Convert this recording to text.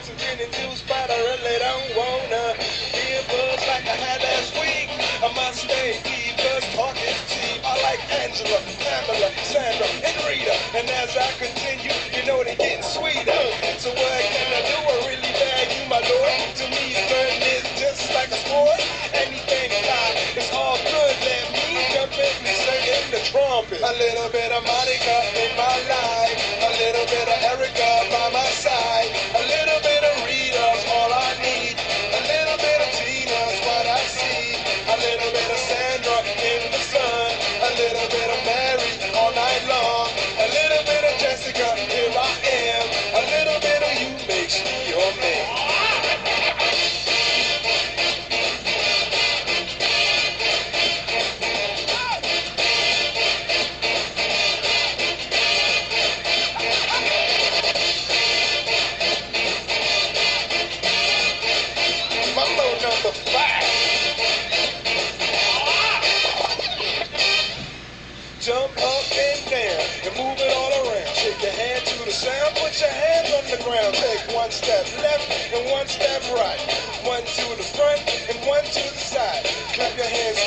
got some gin and juice, but I really don't wanna be a buzz like I had last week. I must stay deep, cause talk is cheap. I like Angela, Pamela, Sandra, and Rita. And as I continue, you know they're getting sweeter. So what can I do? I really bag you, my lord. To me, flirting is just like a sport. Anything fly, it's all good. Let me jump in and sing in the trumpet. A little bit of Monica in my life, a little bit of Erica by my side, a little bit of Rita's all I need, a little bit of Tina's what I see, a little bit of Sandra in the sun, a little bit of Mary all night long, a little bit of Jessica, here I am, a little bit of you makes me your man. Mambo number 5. Jump up and down and move it all around. Shake your hand to the sound, put your hands on the ground. Take one step left and one step right. One to the front and one to the side. Clap your hands.